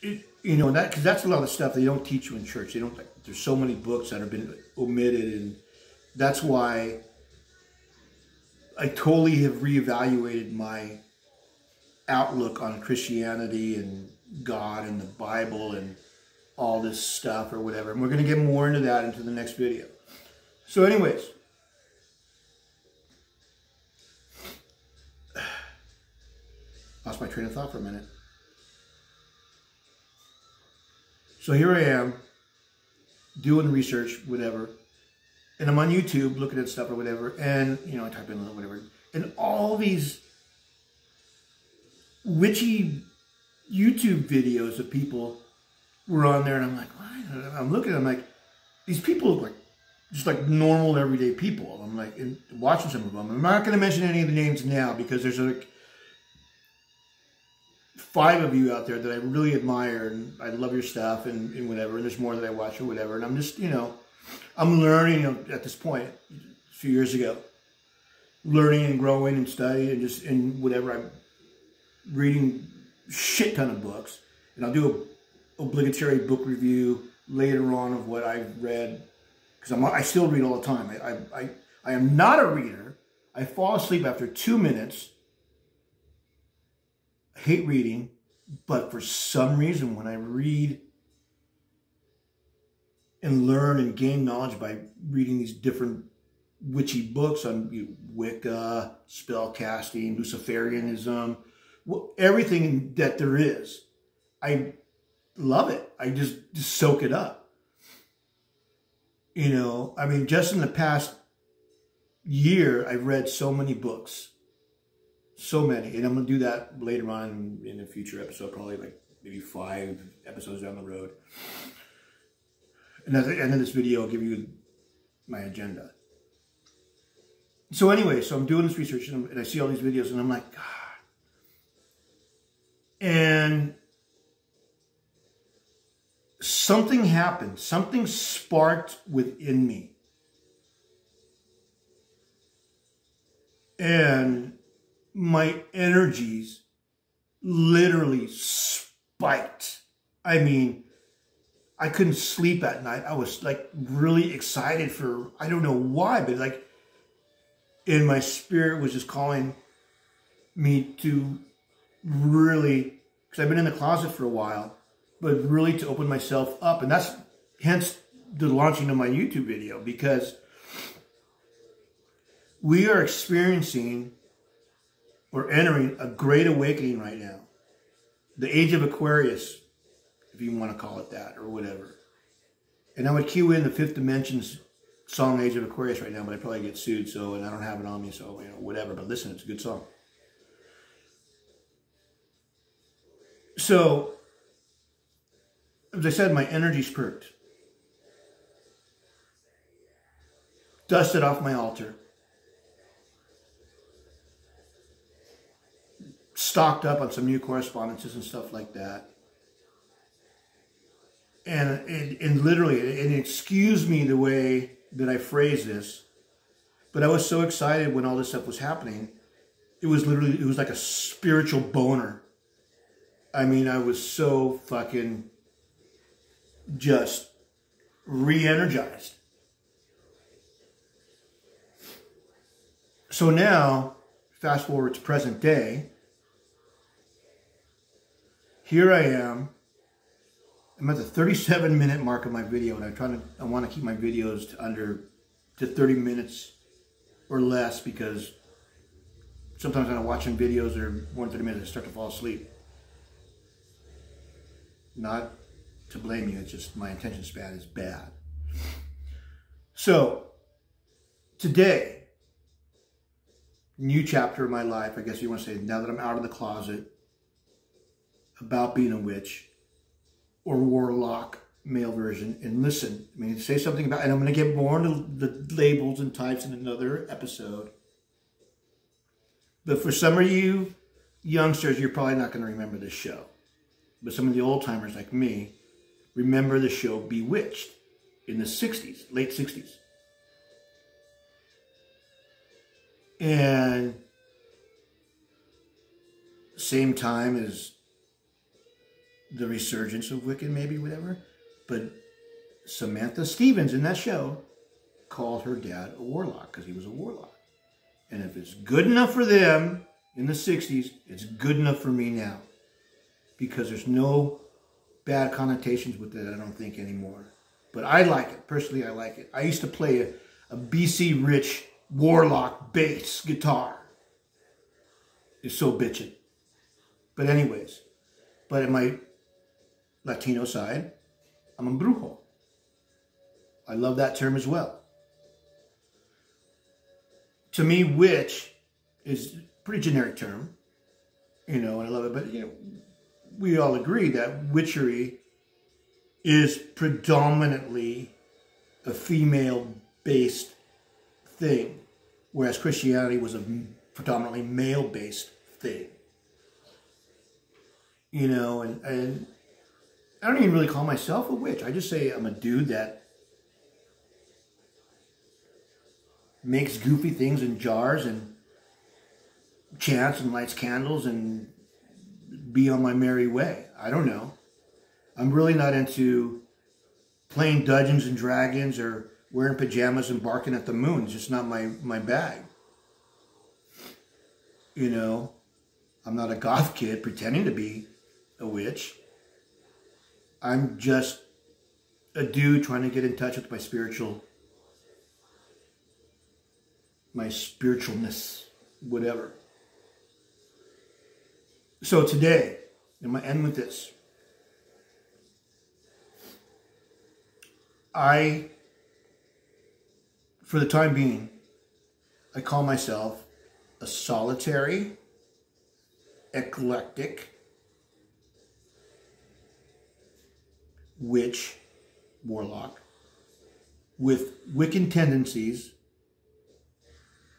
you know, that because that's a lot of stuff they don't teach you in church. They don't. Like, there's so many books that have been omitted, and that's why I totally have reevaluated my outlook on Christianity and God and the Bible and all this stuff or whatever. And we're going to get more into that into the next video. So anyways, lost my train of thought for a minute. So here I am doing research, whatever, and I'm on YouTube looking at stuff or whatever, and, you know, I type in whatever, and all these witchy YouTube videos of people were on there, and I'm like, what? I'm looking, I'm like, these people look like just like normal everyday people. I'm like, and watching some of them. I'm not going to mention any of the names now because there's like 5 of you out there that I really admire, and I love your stuff and whatever, and there's more that I watch or whatever, and I'm just, you know, I'm learning at this point, a few years ago, learning and growing and studying and just, and whatever, I'm reading shit ton of books, and I'll do a obligatory book review later on of what I've read, because I still read all the time. I am not a reader. I fall asleep after 2 minutes. I hate reading, but for some reason when I read and learn and gain knowledge by reading these different witchy books on Wicca, spell casting, Luciferianism, everything that there is, I love it. I just soak it up. You know, I mean, just in the past year, I've read so many books. So many. And I'm going to do that later on in a future episode, probably like maybe 5 episodes down the road. And at the end of this video, I'll give you my agenda. So anyway, so I'm doing this research and I see all these videos and I'm like, God. And something happened. Something sparked within me. And my energies literally spiked. I mean, I couldn't sleep at night. I was like really excited for, I don't know why, but like in my spirit was just calling me to really, because I've been in the closet for a while, but really to open myself up. And that's hence the launching of my YouTube video, because we are experiencing or entering a great awakening right now. The age of Aquarius, if you want to call it that, or whatever. And I would cue in the Fifth Dimension's song Age of Aquarius right now, but I'd probably get sued, so, and I don't have it on me, so, you know, whatever. But listen, it's a good song. So, as I said, my energy's perked. Dusted off my altar. Stocked up on some new correspondences and stuff like that. And literally, and excuse me the way that I phrase this, but I was so excited when all this stuff was happening. It was literally, it was like a spiritual boner. I mean, I was so fucking just re-energized. So now, fast forward to present day, here I am. I'm at the 37-minute mark of my video, and I want to keep my videos to 30 minutes or less, because sometimes when I'm watching videos that are more than 30 minutes, I start to fall asleep. Not to blame you, it's just my attention span is bad. So, today, new chapter of my life, I guess you want to say, now that I'm out of the closet, about being a witch or warlock, male version. And listen, I mean, say something about, and I'm going to get more into the labels and types in another episode. But for some of you youngsters, you're probably not going to remember this show. But some of the old timers like me remember the show Bewitched in the 60s, late 60s. And same time as the resurgence of Wiccan, maybe, whatever. But Samantha Stevens in that show called her dad a warlock because he was a warlock. And if it's good enough for them in the 60s, it's good enough for me now. Because there's no bad connotations with it, I don't think, anymore. But I like it. Personally, I like it. I used to play a BC Rich warlock bass guitar. It's so bitchin'. But anyways, but in my Latino side, I'm a brujo. I love that term as well. To me, witch is a pretty generic term, you know, and I love it. But, you know, we all agree that witchery is predominantly a female-based thing, whereas Christianity was a predominantly male-based thing. You know, and I don't even really call myself a witch. I just say I'm a dude that makes goofy things in jars and chants and lights candles and be on my merry way. I don't know. I'm really not into playing Dungeons and Dragons or wearing pajamas and barking at the moon. It's just not my bag. You know, I'm not a goth kid pretending to be a witch. I'm just a dude trying to get in touch with my spiritualness, whatever. So today, I'm going to end with this. For the time being, I call myself a solitary, eclectic witch, warlock, with Wiccan tendencies,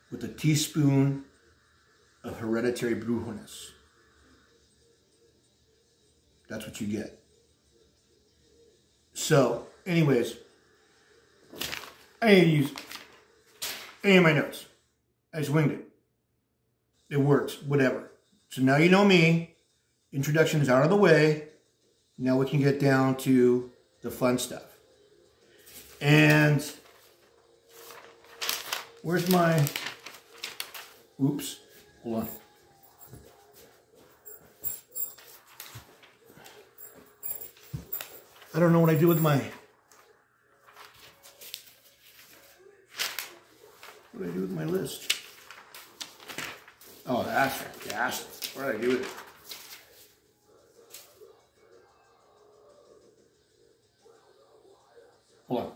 with a teaspoon of hereditary brujoness. That's what you get. So, anyways, I didn't use any of my notes. I just winged it. It works, whatever. So now you know me. Introduction is out of the way. Now we can get down to the fun stuff. And where's my... Oops. Hold on. I don't know what I do with my... What do I do with my list? Oh, that's fantastic. What do I do with it? Hold on.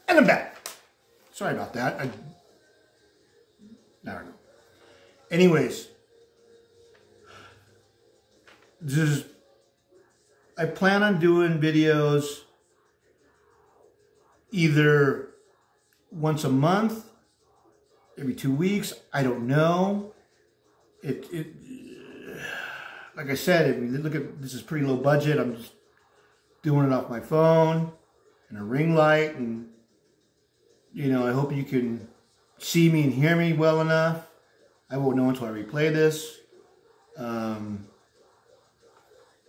And I'm back. Sorry about that. I don't know. Anyways, I plan on doing videos either once a month, every 2 weeks. I don't know. Like I said, look at this is pretty low budget. I'm just doing it off my phone and a ring light, and you know, I hope you can see me and hear me well enough. I won't know until I replay this.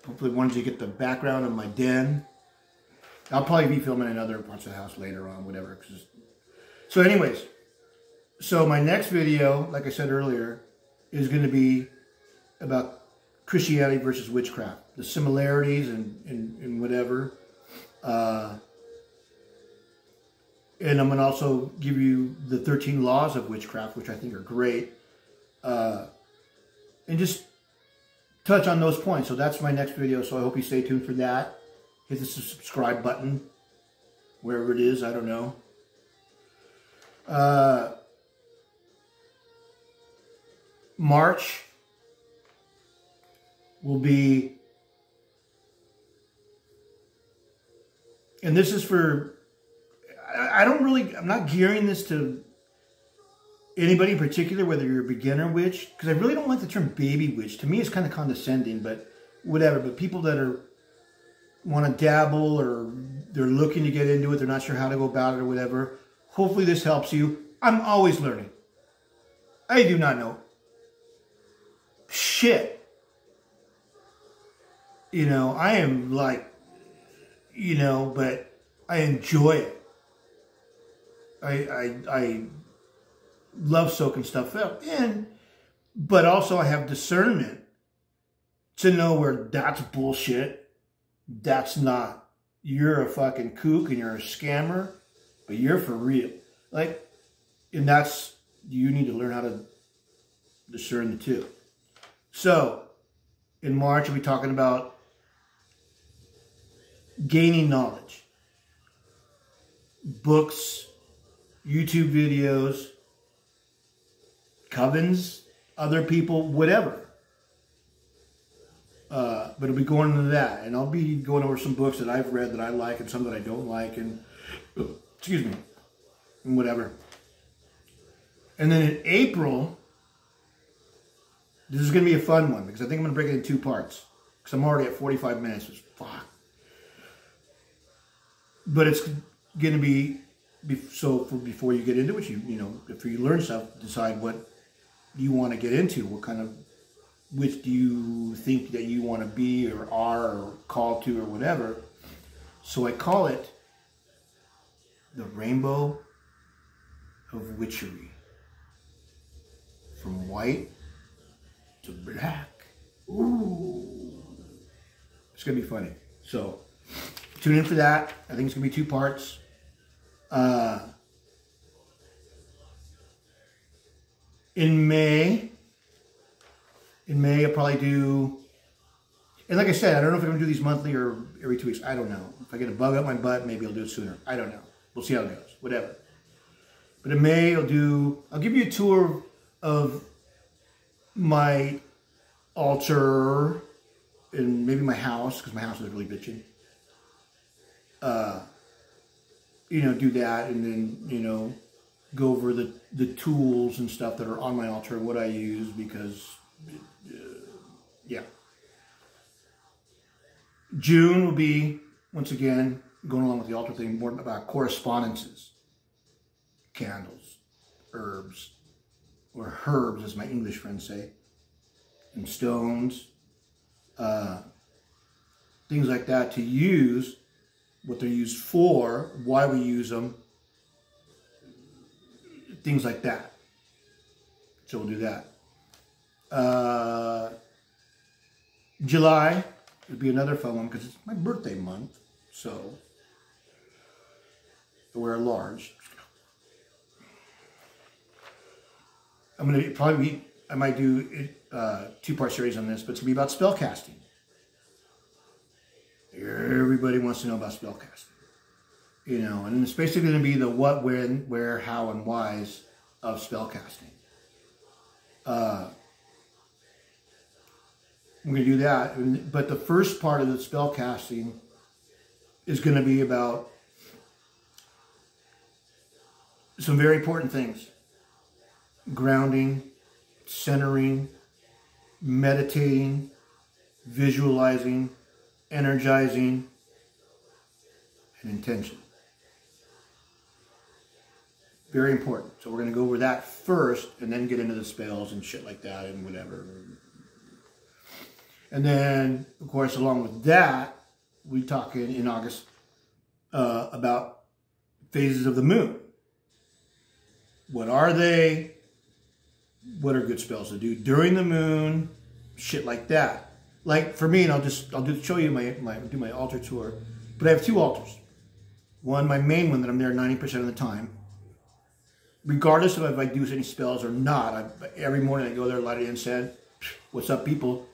Hopefully once you get the background of my den. I'll probably be filming in other parts of the house later on, whatever. So anyways, so my next video, like I said earlier, is going to be about Christianity versus witchcraft. The similarities and whatever. And I'm going to also give you the 13 laws of witchcraft, which I think are great. And just touch on those points. So that's my next video. So I hope you stay tuned for that. Hit the subscribe button, wherever it is. I don't know. March will be, and this is for, I'm not gearing this to anybody in particular, whether you're a beginner witch, because I really don't like the term baby witch. To me, it's kind of condescending, but whatever. But people that want to dabble, or they're looking to get into it, they're not sure how to go about it or whatever, hopefully this helps you. I'm always learning. I do not know shit. You know, I am like, you know, but I enjoy it. I love soaking stuff up, but also I have discernment to know where that's bullshit, that's not. You're a fucking kook and you're a scammer, but you're for real. Like, and that's, you need to learn how to discern the two. So, in March, we'll be talking about gaining knowledge. Books, YouTube videos, covens, other people, whatever. But it'll be going into that. And I'll be going over some books that I've read that I like and some that I don't like. And, excuse me, and whatever. And then in April, this is going to be a fun one because I think I'm going to break it in 2 parts. Because I'm already at 45 minutes. Which, fuck. But it's going to be, so for before you get into it, you know, if you learn stuff, decide what you want to get into. What kind of, which do you think that you want to be or are or call to or whatever. So I call it the Rainbow of Witchery. From white to black. Ooh. It's going to be funny. So tune in for that. I think it's going to be 2 parts. In May, I'll probably do, and like I said, I don't know if I'm going to do these monthly or every 2 weeks. I don't know. If I get a bug up my butt, maybe I'll do it sooner. I don't know. We'll see how it goes. Whatever. But in May, I'll give you a tour of my altar and maybe my house, because my house is really bitchy. You know, do that, and then, you know, go over the tools and stuff that are on my altar, what I use, because, yeah. June will be, once again, going along with the altar thing, more about correspondences, candles, herbs, or herbs, as my English friends say, and stones, things like that to use, what they're used for, why we use them, things like that. So we'll do that. July would be another fun one because it's my birthday month, so I wear a large. I'm gonna probably I might do it, 2-part series on this, but it's gonna be about spell casting. Everybody wants to know about spell casting, you know, and it's basically going to be the what, when, where, how, and whys of spell casting. I'm going to do that, but the first part of the spell casting is going to be about some very important things: grounding, centering, meditating, visualizing, energizing, and intention. Very important. So we're going to go over that first and then get into the spells and shit like that and whatever. And then, of course, along with that, we talk in August about phases of the moon. What are they? What are good spells to do during the moon? Shit like that. Like for me, and I'll just show you my altar tour. But I have 2 altars. One, my main one that I'm there 90% of the time. Regardless of if I do any spells or not, every morning I go there, light an incense. What's up, people?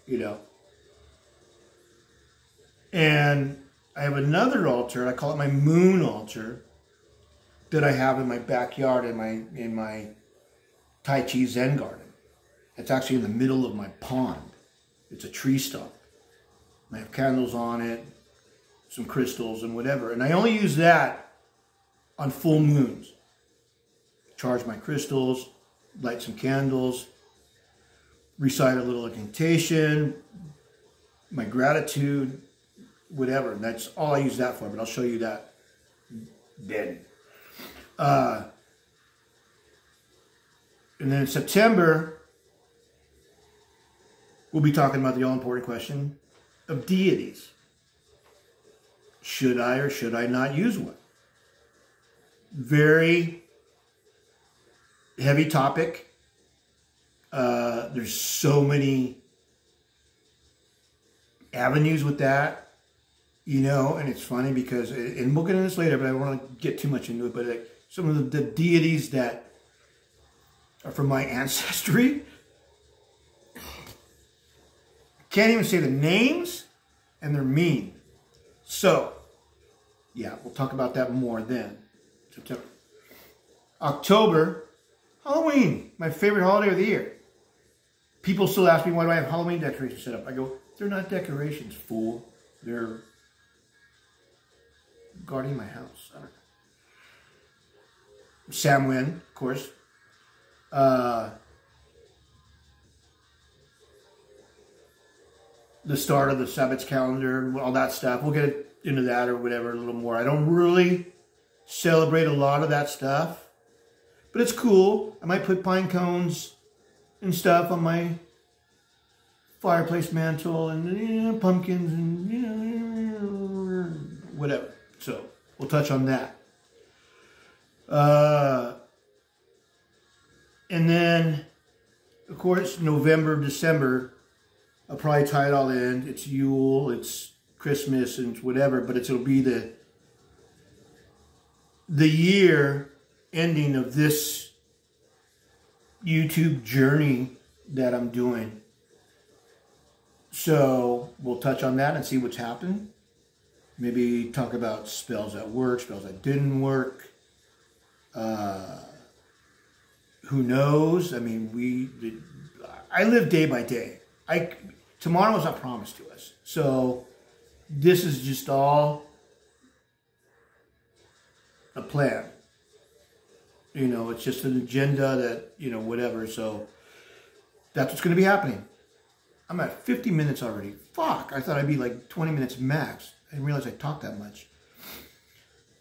You know. And I have another altar. I call it my moon altar, that I have in my backyard in my Tai Chi Zen garden. It's actually in the middle of my pond. It's a tree stump. I have candles on it, some crystals and whatever. And I only use that on full moons. charge my crystals, light some candles, recite a little incantation, my gratitude, whatever. And that's all I use that for, but I'll show you that then. And then in September, we'll be talking about the all-important question of deities. Should I or should I not use one? Very heavy topic. There's so many avenues with that, you know, and it's funny because, and we'll get into this later, but I don't want to get too much into it, but like some of the deities that are from my ancestry, can't even say the names, and they're mean. So, yeah, we'll talk about that more then. September. October, Halloween, my favorite holiday of the year. People still ask me, why do I have Halloween decorations set up? I go, they're not decorations, fool. They're guarding my house. I don't know. Samhain, of course. The start of the Sabbath's calendar, all that stuff. We'll get into that or whatever a little more. I don't really celebrate a lot of that stuff, but it's cool. I might put pine cones and stuff on my fireplace mantle, and you know, pumpkins, and you know, whatever. So we'll touch on that. And then, of course, November, December, I'll probably tie it all in. It's Yule, it's Christmas, and it's whatever, but it'll be the year ending of this YouTube journey that I'm doing. So we'll touch on that and see what's happened. Maybe talk about spells that work, spells that didn't work. Who knows? I mean, I live day by day. Tomorrow is not promised to us. So this is just all a plan. You know, it's just an agenda that, you know, whatever. So that's what's going to be happening. I'm at 50 minutes already. Fuck, I thought I'd be like 20 minutes max. I didn't realize I talked that much.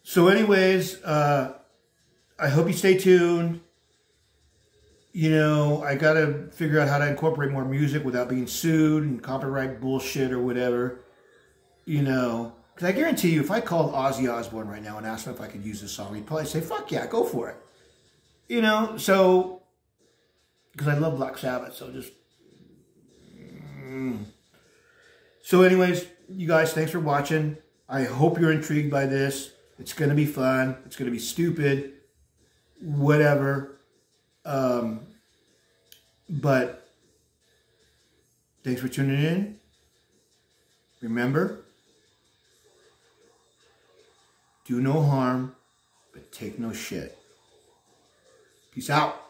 So anyways, I hope you stay tuned. You know, I got to figure out how to incorporate more music without being sued and copyright bullshit or whatever. You know, because I guarantee you, if I called Ozzy Osbourne right now and asked him if I could use this song, he'd probably say, fuck yeah, go for it. You know, so, because I love Black Sabbath, so just... So anyways, you guys, thanks for watching. I hope you're intrigued by this. It's going to be fun. It's going to be stupid. Whatever. But thanks for tuning in. Remember, do no harm, but take no shit. Peace out.